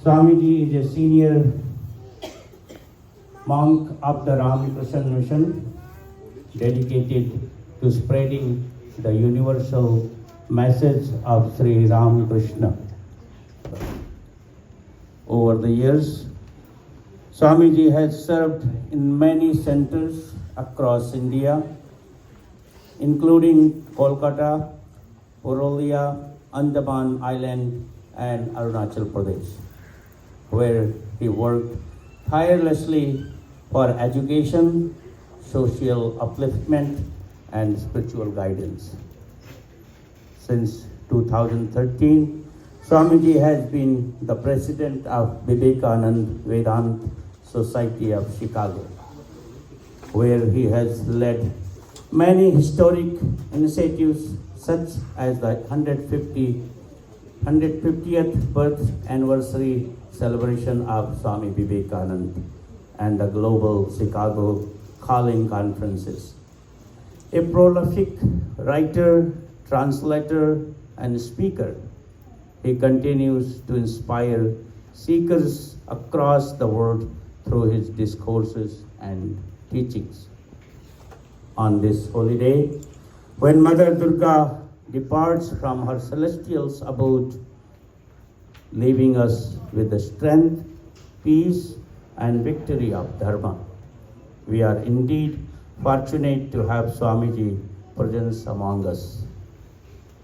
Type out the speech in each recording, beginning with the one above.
Swamiji is a senior monk of the Ramakrishna Mission, dedicated to spreading the universal message of Sri Ramakrishna. Over the years, Swamiji has served in many centers across India, including Kolkata, Purulia, Andaman Island, and Arunachal Pradesh, where he worked tirelessly for education, social upliftment, and spiritual guidance. Since 2013, Swamiji has been the president of Vivekananda Vedanta Society of Chicago, where he has led many historic initiatives such as the 150th birth anniversary celebration of Swami Vivekananda and the Global Chicago Calling Conferences. A prolific writer, translator, and speaker, he continues to inspire seekers across the world through his discourses and teachings. On this holy day, when Mother Durga departs from her celestial abode, leaving us with the strength, peace, and victory of Dharma, we are indeed fortunate to have Swamiji present among us.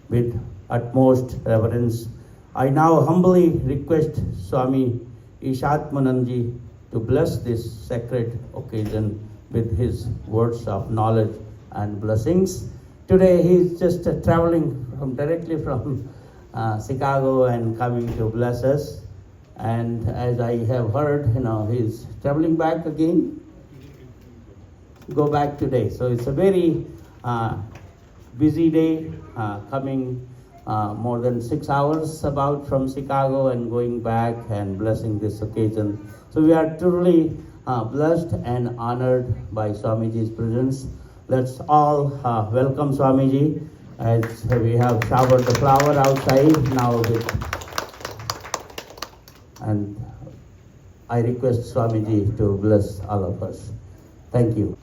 With utmost reverence, I now humbly request Swami Ishatmananda to bless this sacred occasion with his words of knowledge and blessings. Today he is just traveling directly from Chicago and coming to bless us. And as I have heard, he's traveling back again. Go back today. So it's a very busy day, coming more than 6 hours about from Chicago and going back and blessing this occasion. So we are truly blessed and honored by Swamiji's presence. Let's all welcome Swamiji as we have showered the flower outside now. And I request Swamiji to bless all of us. Thank you.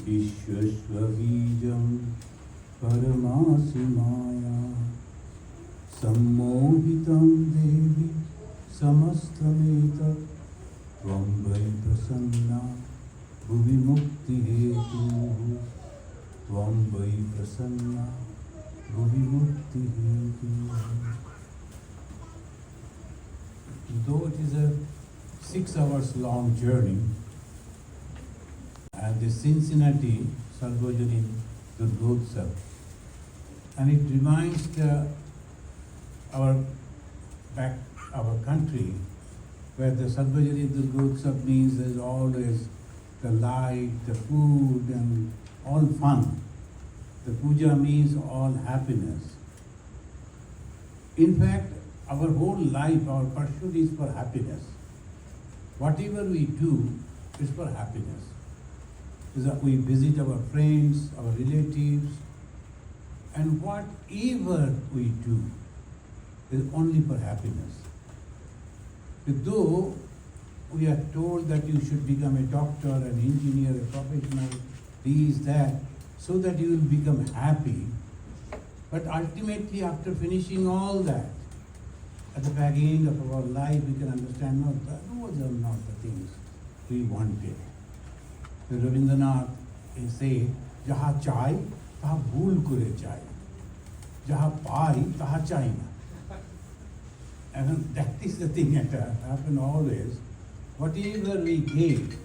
Vishwasvabijam paramasi maya sammohitam devi samastameta tvam vai prasanna bhuvi mukti hetu tvam vai prasanna bhuvi mukti hetu. Though it is a 6 hours long journey, and the Cincinnati Sarvajanin Durgotsav, and it reminds our country, where the Sarvajanin Durgotsav means there's always the light, the food, and all fun. The Puja means all happiness. In fact, our whole life, our pursuit is for happiness. Whatever we do is for happiness. Is that we visit our friends, our relatives, and whatever we do is only for happiness. Though we are told that you should become a doctor, an engineer, a professional, this, that, so that you will become happy, but ultimately after finishing all that, at the back end of our life we can understand, no, those are not the things we wanted. Ravindranath say, "Jaha chai, taha bhool kore chai. Jaha pai, taha chai na." And that is the thing that happens always. Whatever we get,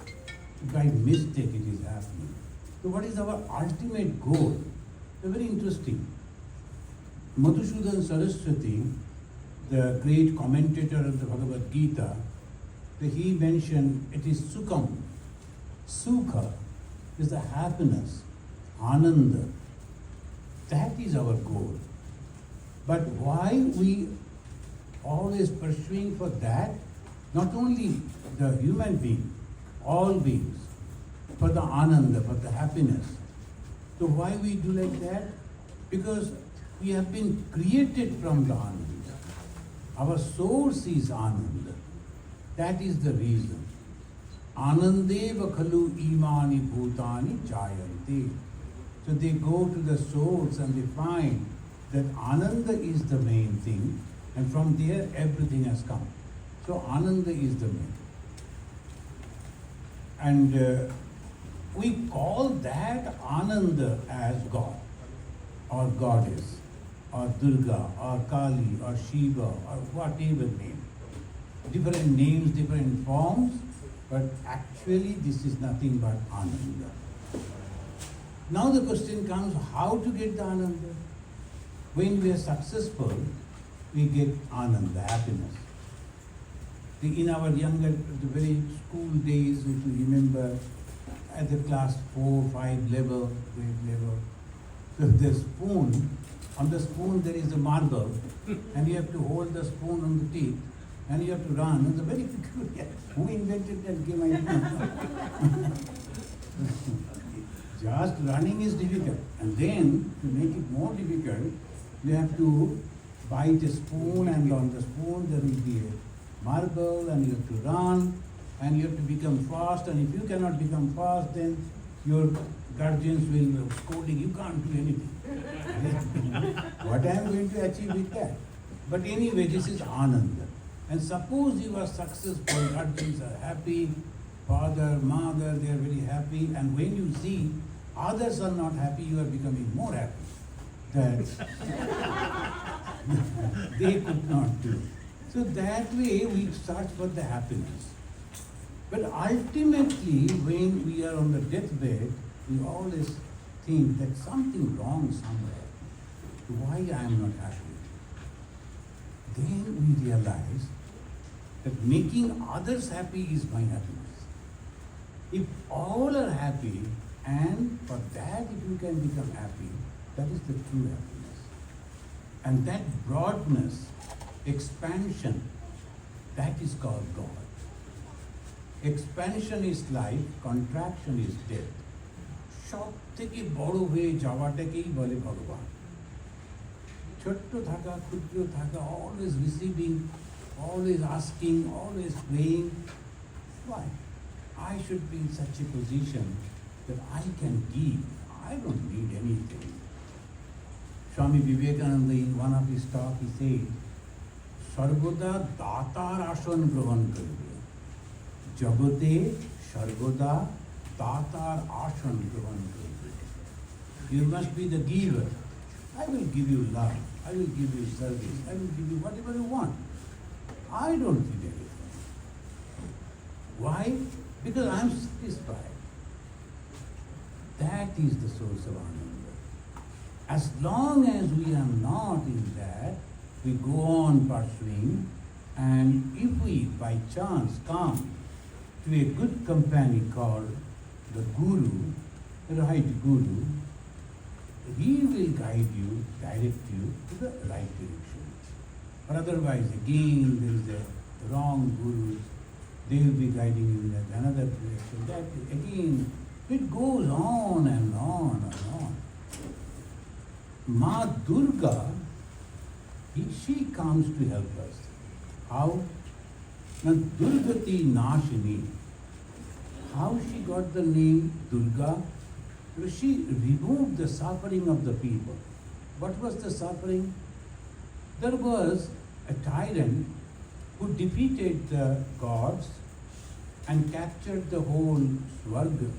by mistake it is happening. So what is our ultimate goal? It's very interesting. Madhusudan Saraswati, the great commentator of the Bhagavad Gita, he mentioned it is sukham. Sukha is the happiness, ananda. That is our goal. But why we always pursuing for that? Not only the human being, all beings, for the ananda, for the happiness. So why we do like that? Because we have been created from the ananda. Our source is ananda. That is the reason. Anandeva khalu imani bhutani jayante. So they go to the source and they find that ananda is the main thing, and from there everything has come. So ananda is the main. And we call that ananda as God, or goddess, or Durga, or Kali, or Shiva, or whatever name. Different names, different forms, but actually this is nothing but ananda. Now the question comes, how to get the ananda? When we are successful, we get ananda, happiness. In our younger, the very school days, if you remember, at the class 4, 5 level, grade level, so the spoon, on the spoon there is a marble, and you have to hold the spoon on the teeth, and you have to run. It's a very peculiar. Who invented that game? I don't know. Just running is difficult. And then, to make it more difficult, you have to bite a spoon, and on the spoon there will be a marble, and you have to run, and you have to become fast. And if you cannot become fast, then your guardians will scolding, you can't do anything. What I am going to achieve with that? But anyway, this is ananda. And suppose you are successful, guardians are happy, father, mother, they are very happy, and when you see others are not happy, you are becoming more happy. That they could not do. So that way we search for the happiness. But ultimately, when we are on the deathbed, we always think that something wrong somewhere. Why I am not happy? Then we realize that making others happy is my happiness. If all are happy, and for that if you can become happy, that is the true happiness. And that broadness, expansion, that is called God. Expansion is life, contraction is death. সব থেকে বড় হয়ে যাওয়াটাকেই বলে ভগবান। ছোট্ট থাকা, ক্ষুদ্র থাকা, always receiving, always asking, always praying. Why? I should be in such a position that I can give. I don't need anything. Swami Vivekananda, in one of his talk, he said, Sarvada datar asan grohan karbe. Jagote sarvada datar asan grohan karbe. You must be the giver. I will give you love. I will give you service. I will give you whatever you want. I don't need anything. Why? Because I am satisfied. That is the source of ananda. As long as we are not in that, we go on pursuing, and if we by chance come to a good companion called the Guru, the right Guru, he will guide you, direct you to the right direction. Or otherwise, again, there is a wrong Guru, they will be guiding you in another direction. That again, it goes on and on and on. Ma Durga, she comes to help us. How? Now, Durgati Nashini. How she got the name Durga? Because she removed the suffering of the people. What was the suffering? There was a tyrant who defeated the gods and captured the whole Swarga.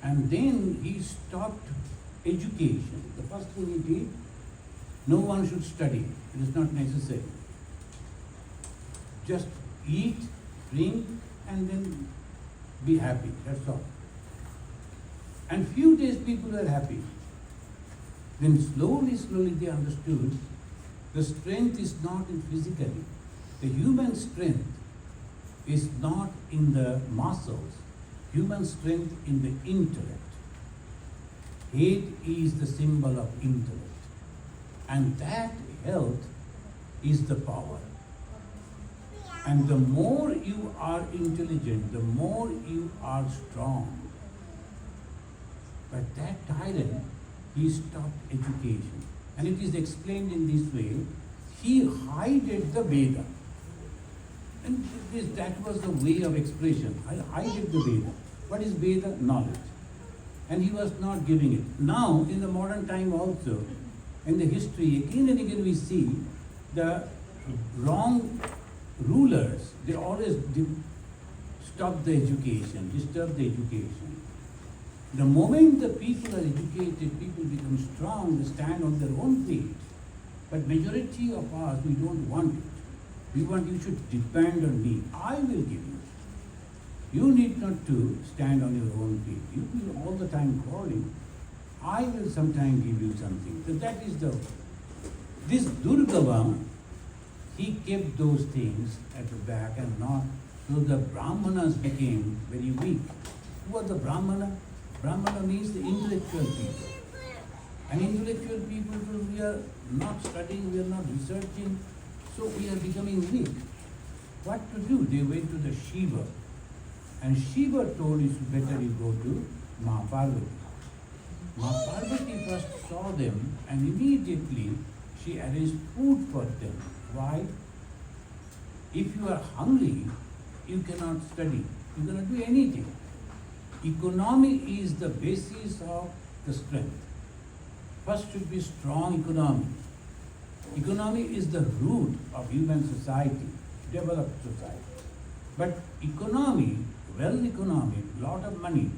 And then he stopped education. The first thing he did, no one should study. It is not necessary. Just eat, drink, and then be happy. That's all. And few days people were happy. Then slowly they understood the strength is not in physically. The human strength is not in the muscles. Human strength in the intellect. Head is the symbol of intellect. And that health is the power. And the more you are intelligent, the more you are strong. But that tyrant, he stopped education. And it is explained in this way, he hided the Veda. And that was the way of expression. I hided the Veda. What is Veda? Knowledge. And he was not giving it. Now, in the modern time also, in the history, again and again we see the wrong rulers, they always stop the education, disturb the education. The moment the people are educated, people become strong, they stand on their own feet. But majority of us, we don't want it. We want you should depend on me. I will give you. You need not to stand on your own feet. You will all the time calling. I will sometime give you something. So that is this Durgava, he kept those things at the back and not, so the Brahmanas became very weak. Who are the Brahmana? Brahmana means the intellectual people. And intellectual people, we are not studying, we are not researching, so we are becoming weak. What to do? They went to the Shiva. And Shiva told it's better you go to Ma Parvati. Ma Parvati first saw them and immediately she arranged food for them. Why? If you are hungry, you cannot study. You cannot do anything. Economy is the basis of the strength. First should be strong economy. Economy is the root of human society, developed society. But economy, lot of money,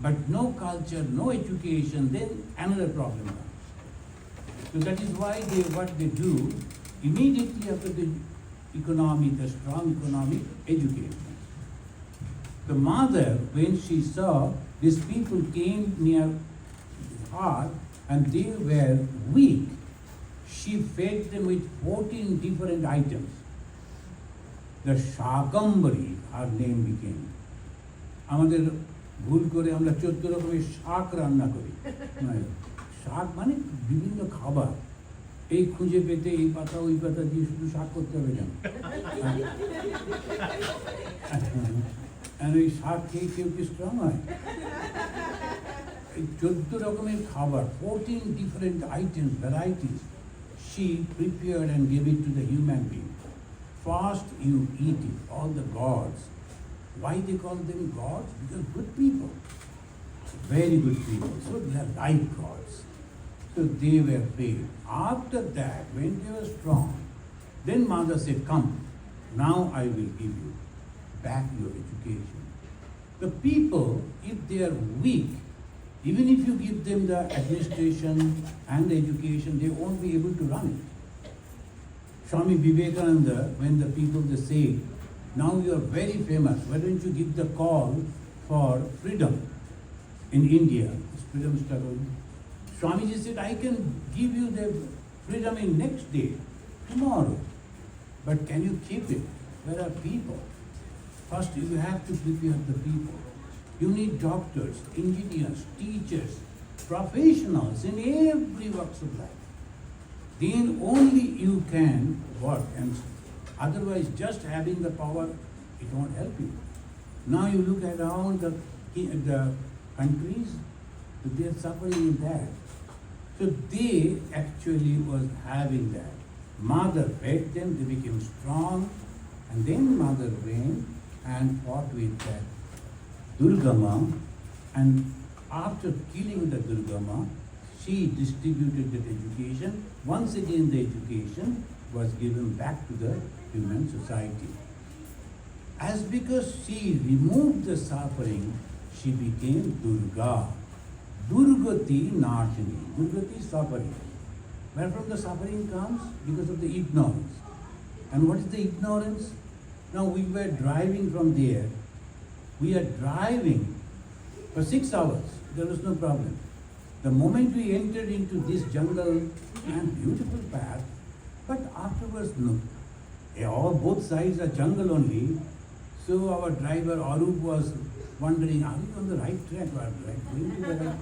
but no culture, no education, then another problem comes. So that is why what they do, immediately after the economy, the strong economy, education. The mother, when she saw these people came near her and they were weak, she fed them with 14 different items. The Shakambari, her name became. আমাদের ভুল করে আমরা 14 রকমের শাক রান্না করি। শাক মানে বিভিন্ন খাবার। এই খুঁজে পেতে এই পাতা ওই পাতা দিয়ে শুধু শাক করতে হবে কেন? আর ওই শাক খেয়ে কেউ কি স্ট্রং হয়? 14 রকমের খাবার, 14 different items, varieties, she prepared and gave it to the human being. First you eat it, all the gods. Why they call them gods? Because good people, very good people. So they are like gods. So they were fed. After that, when they were strong, then mother said, come, now I will give you back your education. The people, if they are weak, even if you give them the administration and the education, they won't be able to run it. Swami Vivekananda, when the people they say, now you are very famous, why don't you give the call for freedom in India, this freedom struggle. Swamiji said, I can give you the freedom in next day, tomorrow. But can you keep it? There are people. First you have to prepare the people. You need doctors, engineers, teachers, professionals in every walks of life. Then only you can work, and otherwise just having the power, it won't help you. Now you look around the countries, they are suffering in that. So they actually was having that. Mother fed them, they became strong, and then mother went and fought with that Durgama, and after killing the Durgama, she distributed that education. Once again the education was given back to the human society. As because she removed the suffering, she became Durga. Durgati Narshini. Durgati is suffering. Where from the suffering comes? Because of the ignorance. And what is the ignorance? Now we were driving from there. We are driving for 6 hours. There was no problem. The moment we entered into this jungle and beautiful path, but afterwards, no. Both sides are jungle only. So our driver Arup was wondering, are we on the right track? Or right? Going to the right?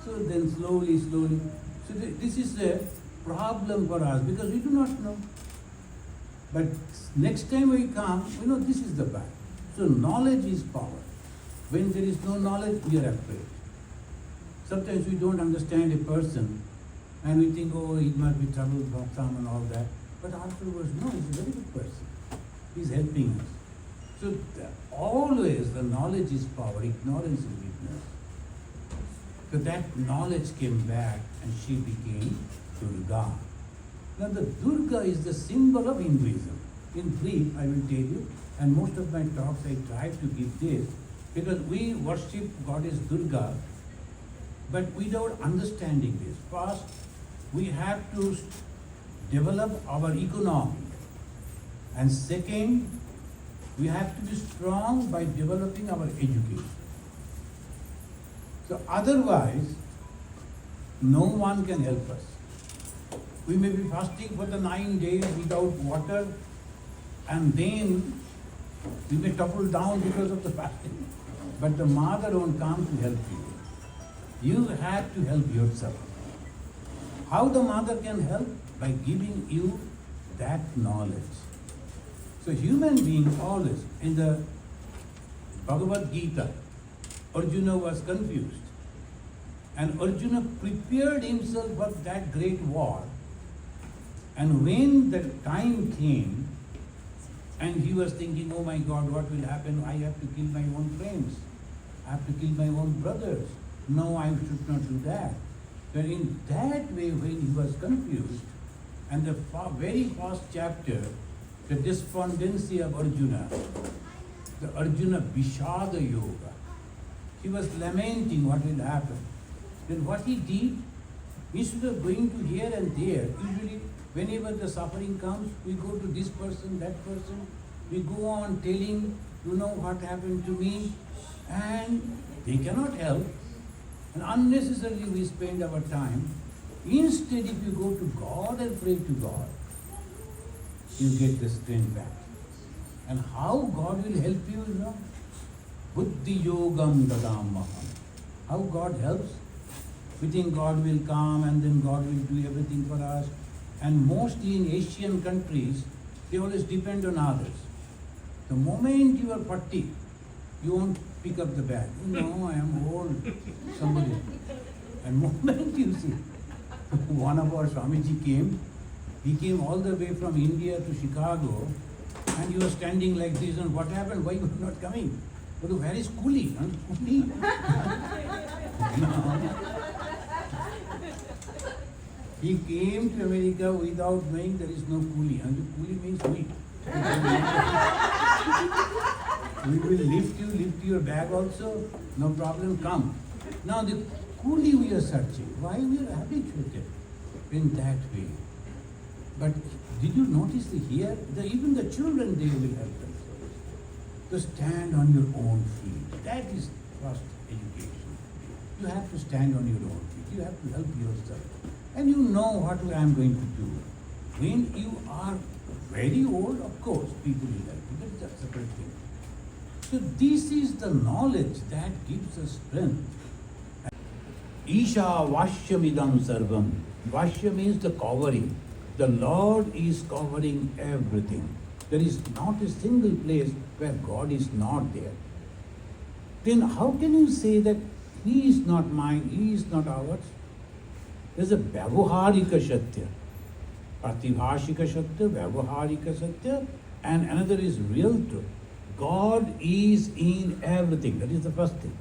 So then slowly. So this is a problem for us because we do not know. But next time we come, this is the bad. So knowledge is power. When there is no knowledge, we are afraid. Sometimes we don't understand a person and we think, oh, he must be trouble from some and all that. But afterwards, no, he's a very good person. He's helping us. So always the knowledge is power, ignorance is weakness. So that knowledge came back and she became Durga. Now the Durga is the symbol of Hinduism. In brief, I will tell you, and most of my talks I try to give this, because we worship Goddess Durga, but without understanding this. First, we have to develop our economy. And second, we have to be strong by developing our education. So otherwise, no one can help us. We may be fasting for the 9 days without water, and then we may topple down because of the fasting. But the mother won't come to help you. You have to help yourself. How the mother can help? By giving you that knowledge. So human beings always, in the Bhagavad Gita, Arjuna was confused. And Arjuna prepared himself for that great war. And when the time came, and he was thinking, oh my God, what will happen? I have to kill my own friends. I have to kill my own brothers. No, I should not do that. But in that way, when he was confused, and the very first chapter, the despondency of Arjuna, the Arjuna Vishada Yoga, he was lamenting what will happen. Then what he did, instead of going to here and there, usually whenever the suffering comes, we go to this person, that person, we go on telling, what happened to me, and they cannot help. And unnecessarily we spend our time. Instead, if you go to God and pray to God, you get the strength back. And how God will help you, Buddhi yogam dadamaham. How God helps? We think God will come and then God will do everything for us. And mostly in Asian countries, they always depend on others. The moment you are 40, you won't pick up the bag. I am old. Somebody. And moment you see, one of our swamiji came. He came all the way from India to Chicago, and he was standing like this. And what happened? Why you were not coming? But where is Coolie? Coolie? No. He came to America without knowing there is no coolie. And the coolie means we. We will lift your bag also, no problem, come. Now the coolie we are searching. Why we are habituated in that way? But did you notice here, even the children, they will help themselves. To stand on your own feet. That is first education. You have to stand on your own feet. You have to help yourself. And you know what I am going to do. When you are very old, of course, people will help you. That's a separate thing. So this is the knowledge that gives us strength. Isha Vashyamidam Sarvam. Vashya means the covering. The Lord is covering everything. There is not a single place where God is not there. Then how can you say that He is not mine, He is not ours? There's a Vyavaharika Satya. Pratibhashika Satya, Vyavaharika Satya, and another is real truth. God is in everything. That is the first thing.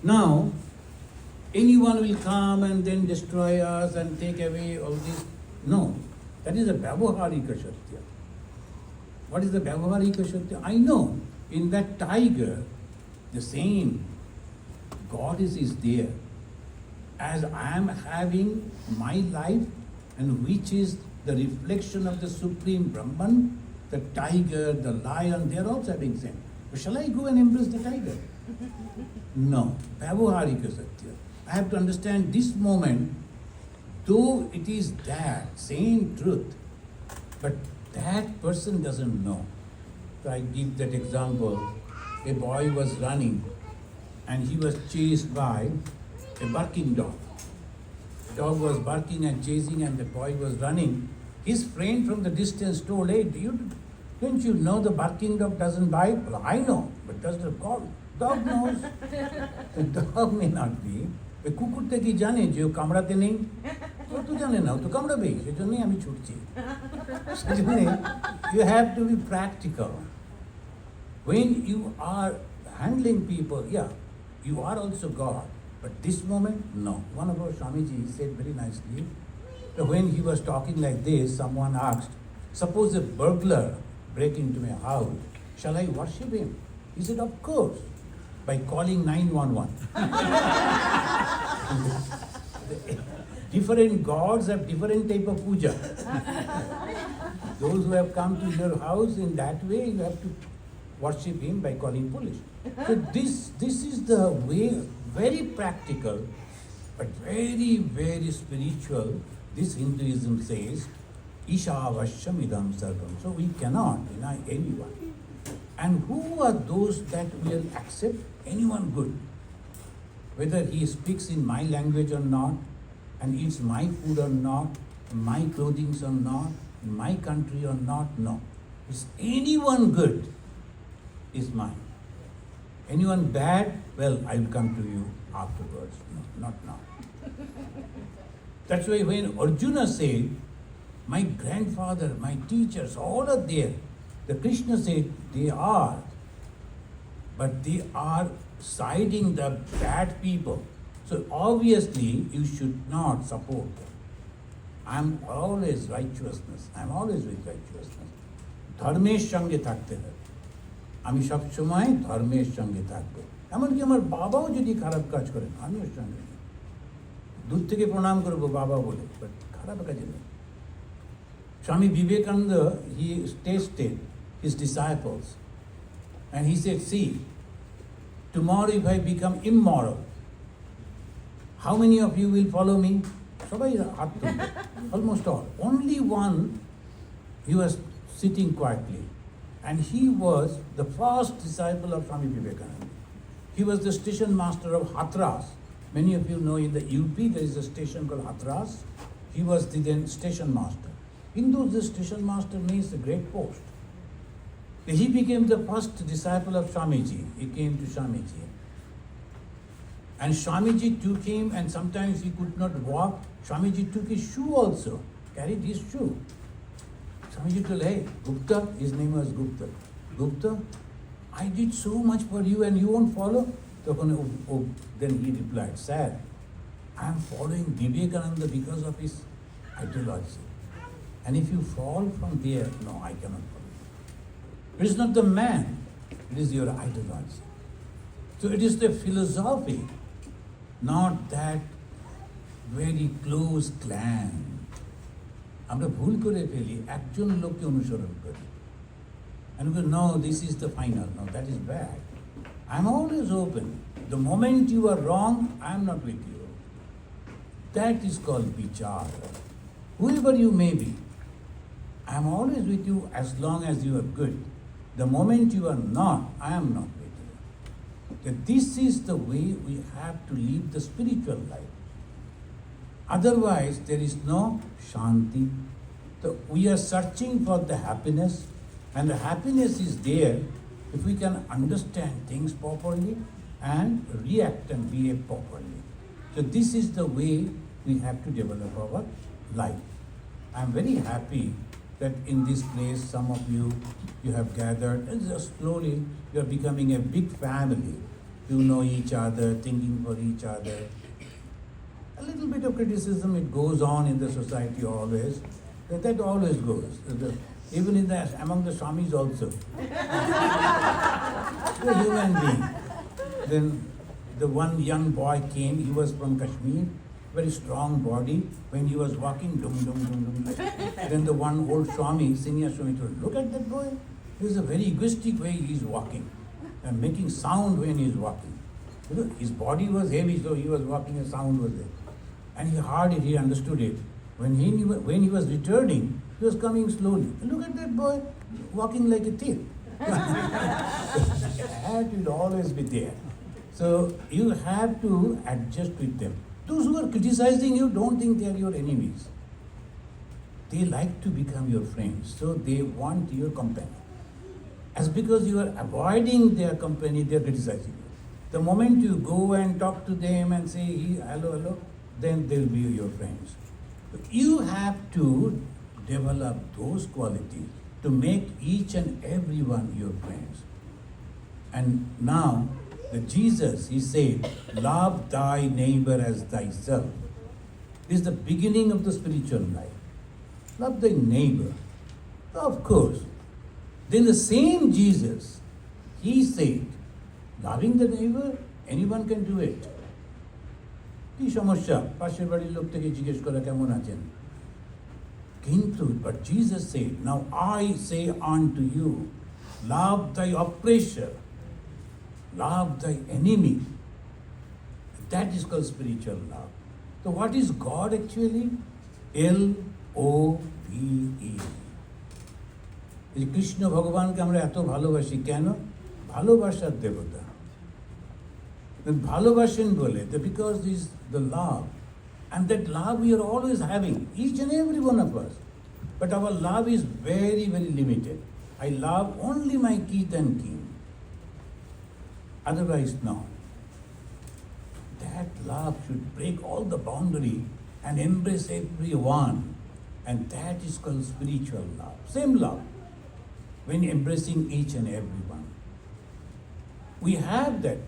Now, anyone will come and then destroy us and take away all this. No, that is a Vyavaharika Satya. What is the Vyavaharika Satya? I know in that tiger, the same God is there. As I am having my life, and which is the reflection of the Supreme Brahman, the tiger, the lion, they are also having same. But shall I go and embrace the tiger? No. Vyavaharika Satya. I have to understand this moment, though it is that same truth, but that person doesn't know. So I give that example. A boy was running and he was chased by a barking dog. The dog was barking and chasing and the boy was running His friend from the distance told, hey, don't you know the barking dog doesn't bite? Well, I know, but does the dog knows? The dog may not be. ওই কুকুরটা কি জানে যে ও কামড়াতে নেই? ও তো জানে না, ও তো কামড়াবেই, সেজন্যই আমি ছুটছি। সেজন্যই you have to be practical. When you are handling people, yeah, you are also God. But this moment, no. One of our Swamiji said very nicely, that when he was talking like this, someone asked, suppose a burglar break into my house, shall I worship him? He said, of course, by calling 911. Different gods have different type of puja. Those who have come to your house in that way, you have to worship him by calling police. So this is the way, very practical, but very, very spiritual. This Hinduism says, Isha Vashyam Idam Sarvam. So we cannot deny anyone. And who are those that will accept anyone good? Whether he speaks in my language or not, and eats my food or not, my clothing or not, in my country or not, no. Is anyone good is mine. Anyone bad, well, I will come to you afterwards. No, not now. That's why when Arjuna said, my grandfather, my teachers, all are there. The Krishna said, they are, but they are siding the bad people. So obviously, you should not support them. I'm always righteousness. I'm always with righteousness. ধর্মের সঙ্গে থাকতে হবে। আমি সব সময় ধর্মের সঙ্গে থাকবো। এমনকি আমার বাবাও যদি খারাপ কাজ করেন, আমি ওর সঙ্গে নেই। দূর থেকে প্রণাম করবো বাবা বলে, বাট খারাপ কাজে নেই। Swami Vivekananda, he tested his disciples, and he said, see, tomorrow if I become immoral, how many of you will follow me? Sabai hath tulbe, almost all. Only one, he was sitting quietly, and he was the first disciple of Swami Vivekananda. He was the station master of Hathras. Many of you know in the UP there is a station called Hathras. He was the then station master. In those days, station master means a great post. He became the first disciple of Swamiji. He came to Swamiji. And Swamiji took him, and sometimes he could not walk. Swamiji took his shoe also, carried his shoe. Swamiji told, hey, Gupta, his name was Gupta. Gupta, I did so much for you and you won't follow? Then he replied, sir, I am following Vivekananda because of his ideology. And if you fall from there, no, I cannot follow you. It is not the man, it is your ideology. So it is the philosophy, not that very close clan. আমরা ভুল করে ফেলি, একজন লোককে অনুসরণ করি। And we go, no, this is the final. No, that is bad. I'm always open. The moment you are wrong, I'm not with you. That is called vichar. Whoever you may be, I'm always with you as long as you are good. The moment you are not, I am not with you. That this is the way we have to live the spiritual life. Otherwise, there is no shanti. So we are searching for the happiness, and the happiness is there if we can understand things properly and react and behave properly. So this is the way we have to develop our life. I am very happy that in this place, some of you have gathered, and just slowly you are becoming a big family. You know each other, thinking for each other. A little bit of criticism, it goes on in the society always. That always goes. Even among the Swamis also. The human being. Then the one young boy came, he was from Kashmir, very strong body. When he was walking, dum dum dum dum. Then the one old Swami, senior Swami told, look at that boy. This is a very egoistic way he is walking. And making sound when he is walking. His body was heavy, so he was walking, a sound was there. And he heard it, he understood it. When he was returning, he was coming slowly. Look at that boy, walking like a thief. That will always be there. So you have to adjust with them. Those who are criticizing you, don't think they are your enemies. they like to become your friends, so they want your company. As because you are avoiding their company, they are criticizing you. The moment you go and talk to them and say, hello, hello, then they will be your friends. But you have to develop those qualities to make each and every one your friends. And now, the Jesus, he said, love thy neighbor as thyself. This is the beginning of the spiritual life. Love thy neighbor. Of course. Then the same Jesus, he said, loving the neighbor, anyone can do it. কি সমস্যা পাশের বাড়ির লোক থেকে জিজ্ঞেস করা কেমন আছেন কিন্তু but Jesus said, now I say unto you, love thy oppressor, love thy enemy. That is called spiritual love. So what is God actually? L-O-V-E. এই কৃষ্ণ ভগবানকে আমরা এত ভালোবাসি কেন? ভালোবাসার দেবতা। ভালোবাসেন বলে, because this is the love. And that love we are always having, each and every one of us. But our love is very, very limited. I love only my kith and kin. Otherwise, no. That love should break all the boundary and embrace everyone. And that is called spiritual love. Same love. When embracing each and every one. We have that.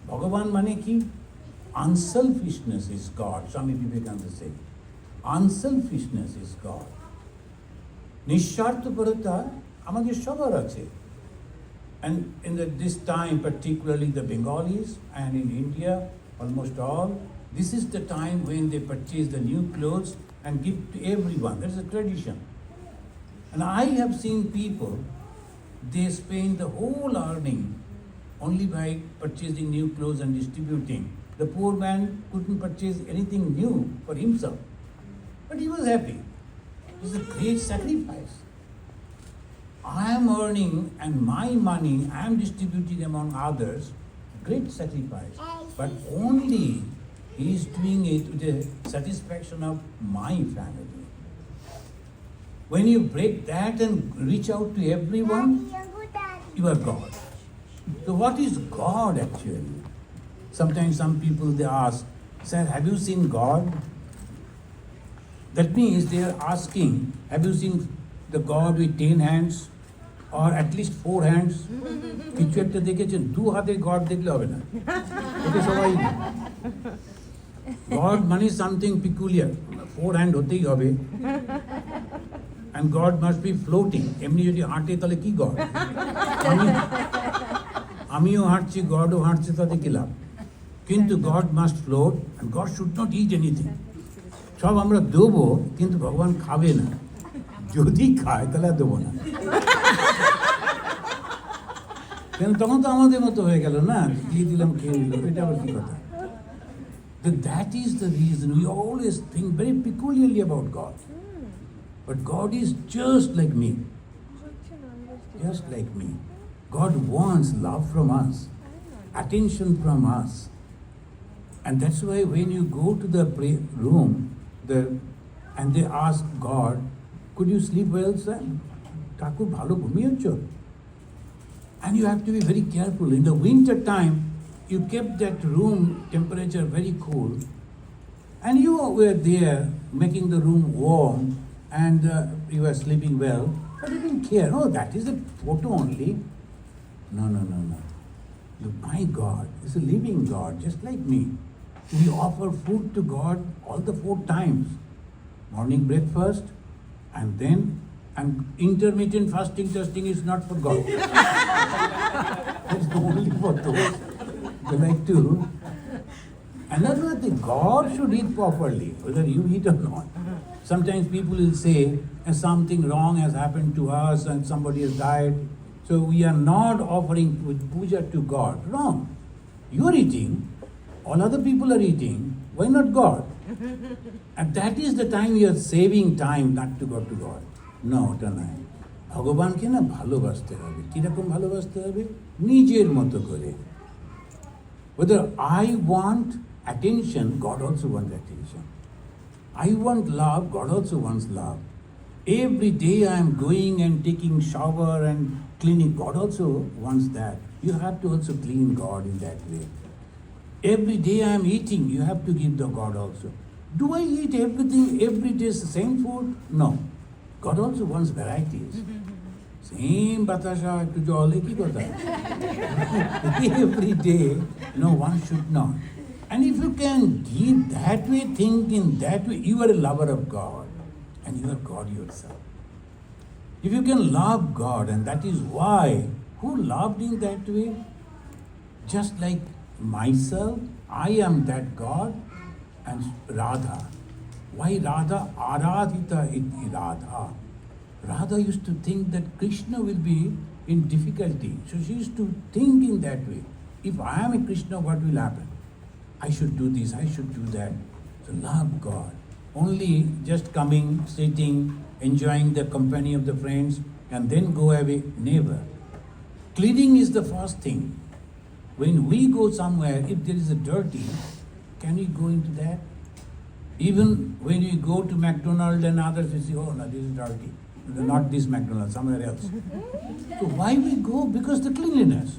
Bhagavan mane ki? Unselfishness is God. Swami Vivekananda said. Unselfishness is God. Nisharthaparata amader shobar ache. And in this time, particularly the Bengalis and in India, almost all, this is the time when they purchase the new clothes and give to everyone. That is a tradition. And I have seen people, they spend the whole earning only by purchasing new clothes and distributing. The poor man couldn't purchase anything new for himself. But he was happy. It's a great sacrifice. I am earning and my money I am distributing among others. Great sacrifice. But only he is doing it with the satisfaction of my family. When you break that and reach out to everyone, you are God. So what is God actually? Sometimes some people they ask, sir, have you seen God? That means they are asking, have you seen the God with 10 hands? Or at least 4 hands? কিছু একটা দেখেছেন 2 হাতে God দেখলে হবে না এটা সবাই God মানে something peculiar 4 hand হতেই হবে and God must be floating এমনি যদি হাঁটে তাহলে কি God আমিও হাঁটছি Godও হাঁটছে তাতে কি লাভ কিন্তু God must float and God should not eat anything সব আমরা দেবো কিন্তু ভগবান খাবে না যদি খায় তাহলে দেবো না কেন তখন তো আমাদের মতো হয়ে গেল না দিয়ে দিলাম খেয়ে নিল এটা আবার কি কথা that is the reason we always think very peculiarly about God but God is just like me God wants love from us attention from us and that's why when you go to the room and they ask God could you sleep well sir ঠাকুর ভালো ঘুমিয়েছ and you have to be very careful in the winter time you kept that room temperature very cool and you were there making the room warm and you were sleeping well but you didn't care oh that is a photo only no my God is a living God just like me we offer food to God all the 4 times morning breakfast and then and intermittent fasting testing is not for God it's only for those who like to another thing God should eat properly whether you eat or not sometimes people will say something wrong has happened to us and somebody has died so we are not offering puja to God wrong you are eating all other people are eating why not God and that is the time you are saving time not to go to God no ওটা নাই ভগবানকে না ভালোবাসতে হবে কিরকম ভালোবাসতে হবে নিজের মতো করে whether I want attention God also wants attention I want love God also wants love Every day I am going and taking shower and cleaning. God also wants that. You have to also clean God in that way. Every day I am eating, you have to give the God also. Do I eat everything every day the same food? No. God also wants varieties. Same batasha to jolly ki every day, no, one should not. And if you can give that way, think in that way, you are a lover of God and you are God yourself. If you can love God, and that is why, who loved in that way? Just like myself, I am that God, and Radha. Why Radha? Aradhita iti Radha. Radha used to think that Krishna will be in difficulty. So she used to think in that way. If I am a Krishna, what will happen? I should do this, I should do that. So love God. Only just coming, sitting, enjoying the company of the friends, and then go away. Never. Cleaning is the first thing. When we go somewhere, if there is a dirty, can we go into that? Even when we go to McDonald's and others, we say, oh no, this is dirty. Not this McDonald's, somewhere else. So why we go? Because the cleanliness.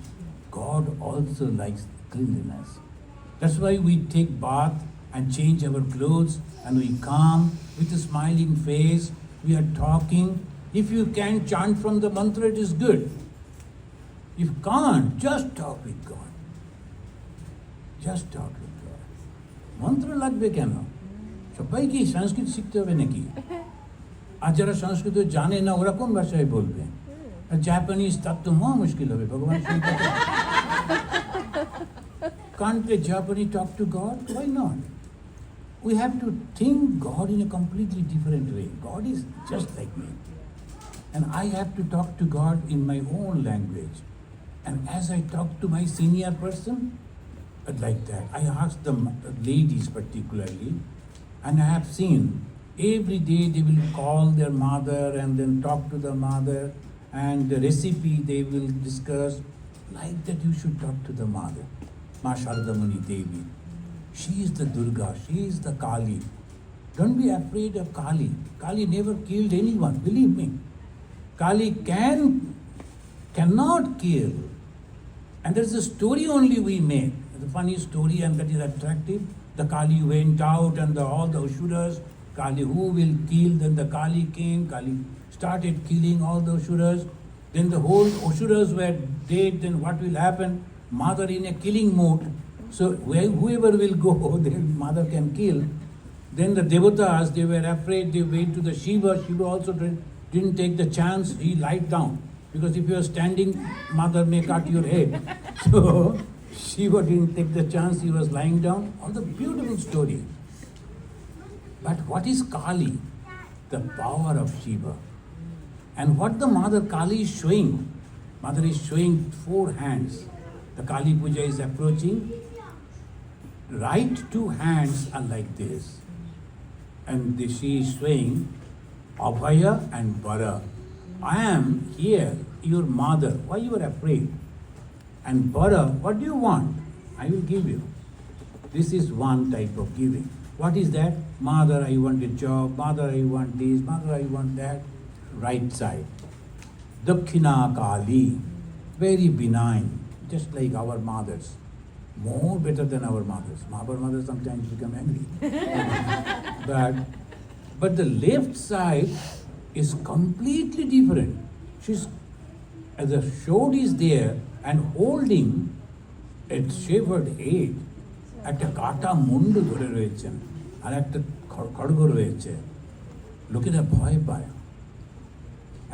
God also likes cleanliness. That's why we take bath and change our clothes and we come with a smiling face. We are talking. If you can chant from the mantra, it is good. If you can't, just talk with God. Just talk with God. Mantra লাগবে কেন? সবাই কি সংস্কৃত শিখতে হবে নাকি? আর যারা সংস্কৃত জানে না ওরা কোন ভাষায় বলবে? আর জাপানিজ তার তো মহা মুশকিল হবে ভগবান শিখতে। Can't a Japanese talk to God? Why not? We have to think God in a completely different way. God is just like me. And I have to talk to God in my own language. And as I talk to my senior person, like that, I ask the ladies particularly, and I have seen every day they will call their mother and then talk to the mother, and the recipe they will discuss. Like that you should talk to the mother. Ma Sharadamuni Devi. She is the Durga, she is the Kali. Don't be afraid of Kali. Kali never killed anyone, believe me. Kali cannot kill. And there's a story only we make, the funny story, and that is attractive. The Kali went out and all the Asuras, Kali who will kill, then the Kali came, Kali started killing all the Asuras. Then the whole Asuras were dead, then what will happen? Mother in a killing mood. So whoever will go, their mother can kill. Then the Devatas, they were afraid, they went to the Shiva. Shiva also didn't take the chance, he lied down. Because if you are standing, mother may cut your head. So Shiva didn't take the chance, he was lying down. All the beautiful story. But what is Kali? The power of Shiva. And what the Mother Kali is showing? Mother is showing 4 hands. The Kali Puja is approaching. Right 2 hands are like this. And she is showing Abhaya and Bara. I am here, your mother. Why you are afraid? And Bara, what do you want? I will give you. This is one type of giving. What is that? Mother, I want a job. Mother, I want this. Mother, I want that. Right side. Dakshina Kali. Very benign. Just like our mothers. More better than our mothers. Our mothers sometimes become angry. But the left side is completely different. She's, as a sword is there and holding a shavered head, একটা কাটা মুন্ডু ধরে রয়েছেন আর একটা খড়গ রয়েছে, লোকেরা ভয় পায়।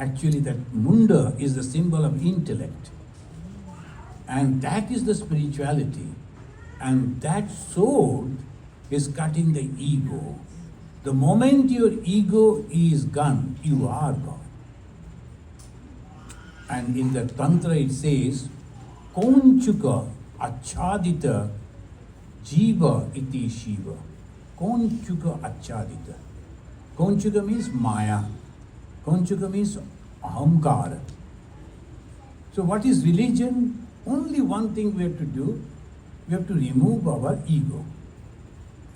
Actually that munda is the symbol of intellect, and that is the spirituality, and that sword is cutting the ego. The moment your ego is gone, you are God. And in the Tantra it says, Konchuka achadita jiva iti shiva. Konchuka achadita. Konchuka means maya. Konchuka means ahamkara. So what is religion? Only one thing we have to do. We have to remove our ego.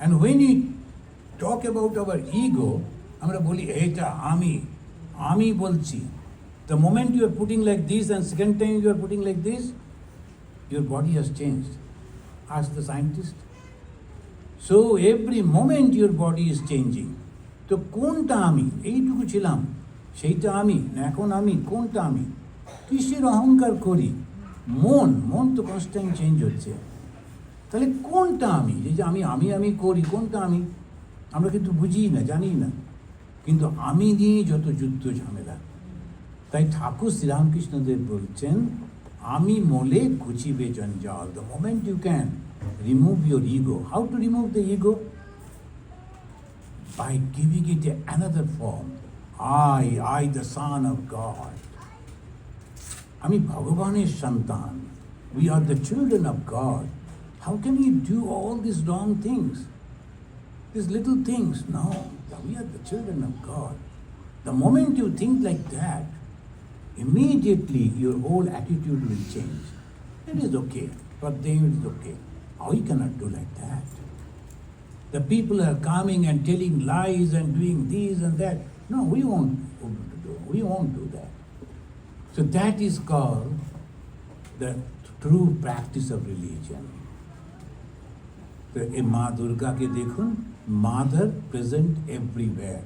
And when we talk about our ego, আমরা বলি এটা আমি, আমি বলছি, the moment you are putting like this and second time you are putting like this, your body has changed. Ask the scientist. So every moment your body is changing. তো কোনটা আমি? এইটুকু ছিলাম, সেইটা আমি না এখন আমি? কোনটা আমি? কিসের অহংকার করি? মন তো কনস্ট্যান্ট চেঞ্জ হচ্ছে। তাহলে কোনটা আমি? যে আমি আমি আমি করি, কোনটা আমি? আমরা কিন্তু বুঝি না, জানি না। কিন্তু আমি নিয়ে যত যুদ্ধ ঝামেলা। তাই ঠাকুর শ্রীরামকৃষ্ণদেব বলছেন, আমি মলে ঘুচিবে জঞ্জাল। The moment you can remove your ego. How to remove the ego? By giving it another form. I the son of God. আমি ভগবানের সন্তান. We are the children of God. How can we do all these wrong things? These little things? No, we are the children of God. The moment you think like that, immediately your whole attitude will change. It is okay. For them it is okay. We cannot do like that. The people are coming and telling lies and doing this and that. No, we won't do that. So that is called the true practice of religion. So in Ma Durga ke dekhun, Mother present everywhere.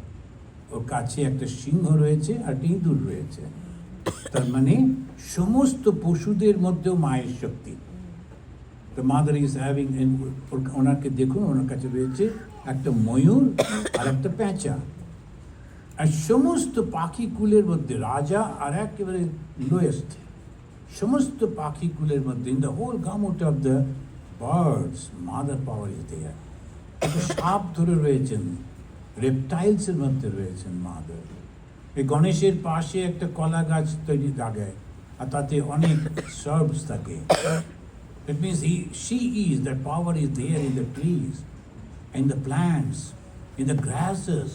ওর কাছে একটা সিংহ রয়েছে আর ইঁদুর রয়েছে। তার মানে সমস্ত পশুদের মধ্যেও মায়ের শক্তি। The mother is having, ওনাকে দেখুন, ওনার কাছে রয়েছে একটা ময়ূর আর একটা পেঁচা। আর সমস্ত পাখিকুলের মধ্যে রাজা আর একেবারে লোয়েস্ট, সমস্ত পাখিকুলের মধ্যে in the whole gamut of the birds, mother power is there. একটা সাপ ধরে রয়েছেন, রেপটাইলসের মধ্যে রয়েছেন মাদার। এই গণেশের পাশে একটা কলা গাছ তৈরি থাকে আর তাতে অনেক সার্বস থাকে। That means she is, that power is there in the trees, in the plants, in the grasses.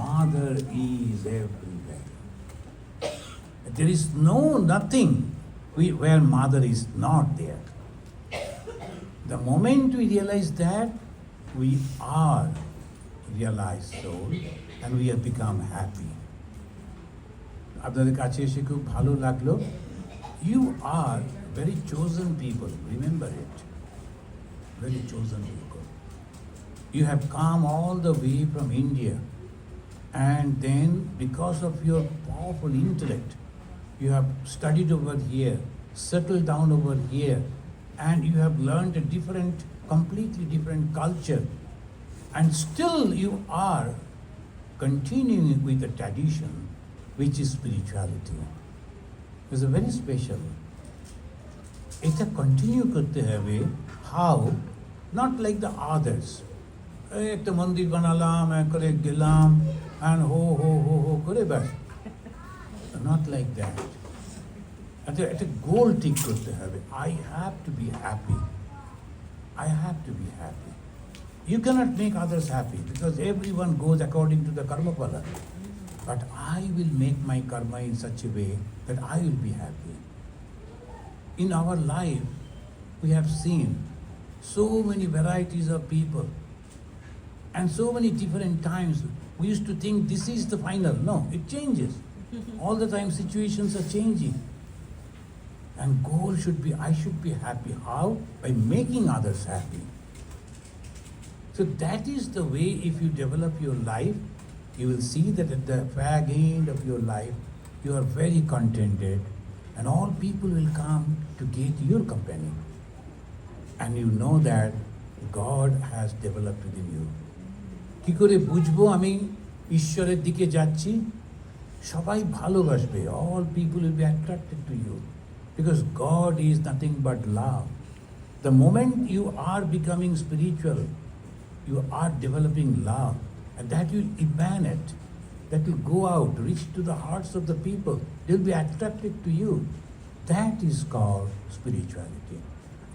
Mother is everywhere. There is nothing where mother is not there. The moment we realize that, we are realized soul and we have become happy. আপনাদের কাছে এসে খুব ভালো লাগলো। You are very chosen people, remember it. Very chosen people. You have come all the way from India, and then because of your powerful intellect, you have studied over here, settled down over here, and you have learned a completely different culture, and still you are continuing with the tradition, which is spirituality. It's a very special. এটা continue করতে হবে। How? Not like the others. একটা মন্দির বানালাম, করে গেলাম and হো হো হো হো করে ব্যাস। Not like that. একটা গোল ঠিক করতে হবে। I have to be happy. I have to be happy. You cannot make others happy because everyone goes according to the karma phala. But I will make my karma in such a way that I will be happy. In our life, we have seen so many varieties of people and so many different times. We used to think this is the final. No, it changes. All the time situations are changing. And goal should be, I should be happy. How? By making others happy. So that is the way, if you develop your life, you will see that at the fag end of your life, you are very contented and all people will come to get your company. And you know that God has developed within you. কি করে বুঝবো আমি ঈশ্বরের দিকে যাচ্ছি? সবাই ভালোবাসবে। All people will be attracted to you. Because God is nothing but love. The moment you are becoming spiritual, you are developing love, and that will emanate, that will go out, reach to the hearts of the people. They will be attracted to you. That is called spirituality.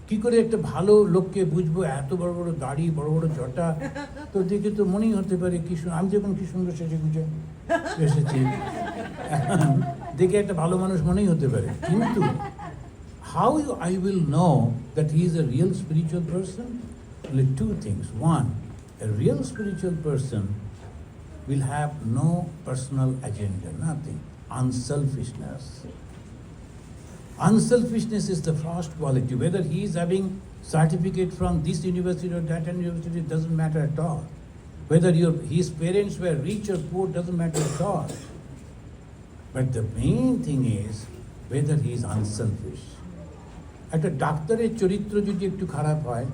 কি করে একটা ভালো লোককে বুঝবো? এত বড় বড় দাড়ি, বড় বড় জটা, তো দেখে তো মনেই হতে পারে কি আমি যখন কি সুন্দর সেজে গুজে এসেছি, দেখে একটা ভালো মানুষ মনেই হতে পারে। কিন্তু how I will know that he is a real spiritual person? Only two things. One, a real spiritual person will have no personal agenda, nothing. Unselfishness. Unselfishness is the first quality. Whether he is having certificate from this university or that university, doesn't matter at all. Whether his parents were rich or poor, doesn't matter at all. But the main thing is whether he is unselfish. একটা ডাক্তারের চরিত্র যদি একটু খারাপ হয়,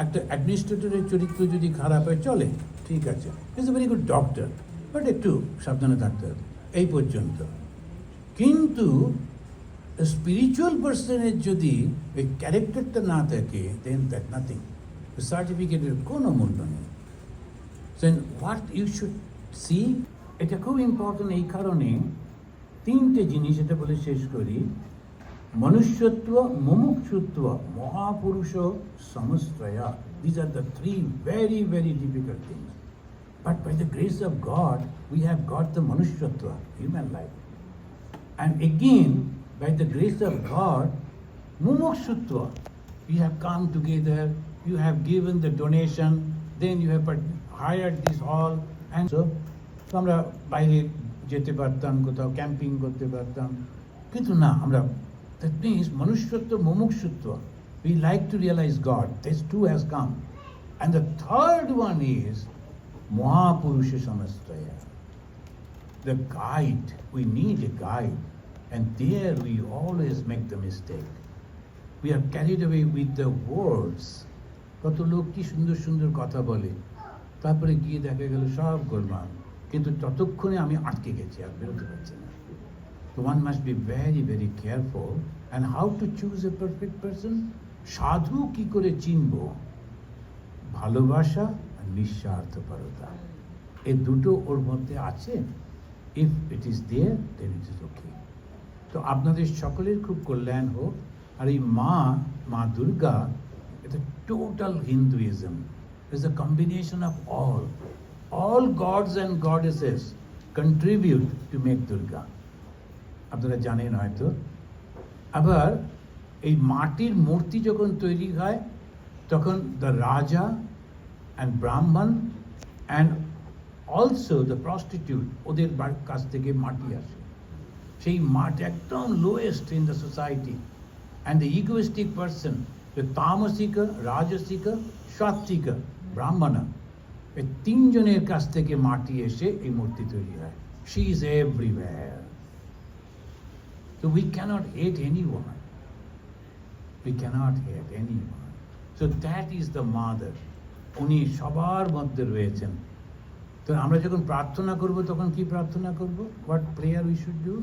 একটা অ্যাডমিনিস্ট্রেটরের চরিত্র যদি খারাপ হয়, চলে, ঠিক আছে, is a very good doctor, but একটু সাবধানে থাকতে হবে, এই পর্যন্ত। কিন্তু স্পিরিচুয়াল পার্সনের যদি ওই ক্যারেক্টারটা না থাকে, দেন দ্যাট নাথিং, সার্টিফিকেটের কোনো মূল্য নেই। দেন হোয়াট ইউ শুড সি, এটা খুব ইম্পর্টেন্ট এই কারণে, তিনটে জিনিস এটা বলে শেষ করি। মনুষ্যত্ব, মুমুক্ষুত্ব, মহাপুরুষ সমশ্রয়া, these are the three very, very difficult things. But by the grace of God, we have got the manushyattva, human life. And again, by the grace of God, mumukshutva, we have come together, you have given the donation, then you have hired this hall, and so আমরা বাইরে যেতে পারতাম, কোথাও camping করতে পারতাম, কিন্তু না, আমরা, that means manushyattva, mumukshutva, we like to realize God, this too has come. And the third one is Mahapurusha Samastaya, the guide. We need a guide, and there we always make the mistake. We are carried away with the words. কত লোক কি সুন্দর সুন্দর কথা বলে, তারপরে গিয়ে দেখা গেল সব গোলমাল, কিন্তু ততক্ষণে আমি আটকে গেছি, আর বেরোতে পারছি না। So one must be very, very careful. And how to choose a perfect person? সাধু কি করে চিনব? ভালোবাসা আর নিঃস্বার্থপরতা, এই দুটো ওর মধ্যে আছে। If it is there, then it is okay. তো আপনাদের সকলের খুব কল্যাণ হোক। আর এই মা দুর্গা, এটা total Hinduism, is a combination of all gods and goddesses contribute to make Durga. আপনারা জানেন হয়তো। আবার এই মাটির মূর্তি যখন তৈরি হয়, তখন দ্য রাজা অ্যান্ড ব্রাহ্মণ অ্যান্ড অলসো দ্য প্রস্টিটিউট, ওদের কাছ থেকে মাটি আসে। সেই মাটি একদম lowest in the society, and the egoistic person, the তামসিক, রাজসিক, সাত্বিক, ব্রাহ্মণ, এই তিনজনের কাছ থেকে মাটি এসে এই মূর্তি তৈরি হয়। She is everywhere. So we cannot hate anyone. We cannot hate anyone. So that is the mother. উনি সবার মধ্যে রয়েছেন। তো আমরা যখন প্রার্থনা করব, তখন কি প্রার্থনা করব? What prayer we should do?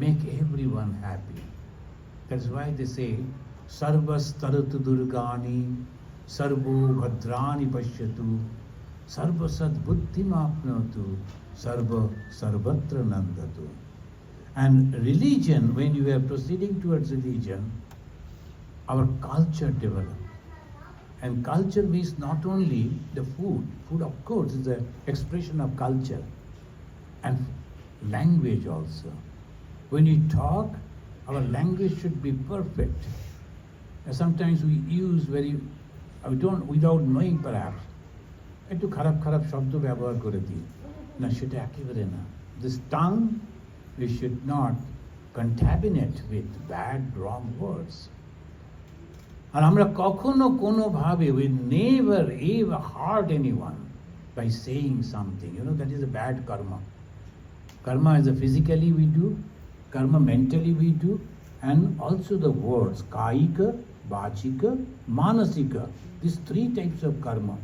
Make everyone happy. That's why they say, Sarvastaratu Durgani, Sarvo Bhadrani Pashyatu, Sarvasad Buddhimapnatu, Sarva Sarvatra Nandatu. And religion, when you are proceeding towards religion, our culture develops. And culture means not only the food. Food, of course, is an expression of culture. And language also. When we talk, our language should be perfect. And sometimes we use without knowing perhaps, একটু খারাপ খারাপ শব্দ ব্যবহার করে দিই, না সেটা একেবারে না। This tongue, we should not contaminate with bad, wrong words. আর আমরা কখনো কোনোভাবে, we never ever hurt anyone by saying something. That is a bad karma. Karma is a physically we do, karma mentally we do, and also the words, kaika, vachika, manasika. These three types of karma.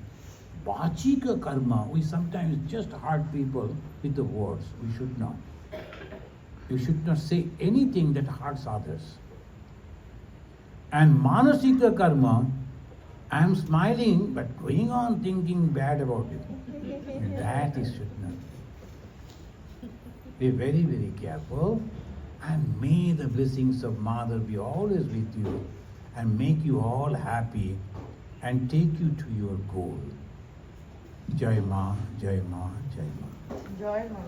Vachika karma, we sometimes just hurt people with the words. We should not. You should not say anything that hurts others. And manasika karma, I am smiling but going on thinking bad about it. That is should not. Be very, very careful, and may the blessings of Mother be always with you and make you all happy and take you to your goal. Jai Ma, Jai Ma, Jai Ma. Jai Ma.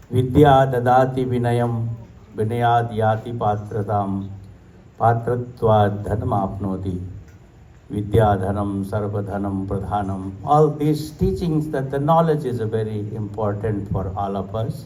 Vidya dadati vinayam, vinayad yati patratam, patratvad dhanam apnoti, vidya dhanam sarvadhanam pradhanam. All these teachings that the knowledge is very important for all of us.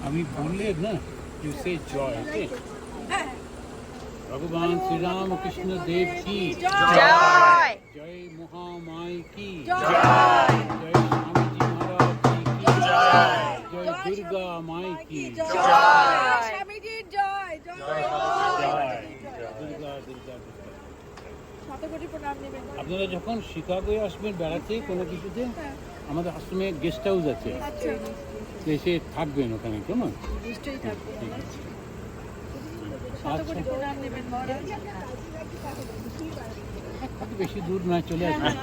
अभी बोले ना, you say joy, okay? भगवान श्री राम कृष्ण देव की जय। जय महामाई की जय। जय स्वामी जी महाराज जी की जय दुर्गा माई की स्वामी जी जय जय দুর্গা দুর্গা শতকোটি প্রণাম নেবেন। আপনারা যখন শিকাগোয় আসবেন বেড়াতে কোনো কিছুতে, আমাদের আশ্রমে গেস্ট হাউস আছে, আচ্ছা তো এসে থাকবেন ওখানে, কেমন? নিশ্চয়ই থাকবো। ঠিক আছে। শতকোটি প্রণাম নেবেন মহারাজ। বেশি দূর না, চলে আসবেন।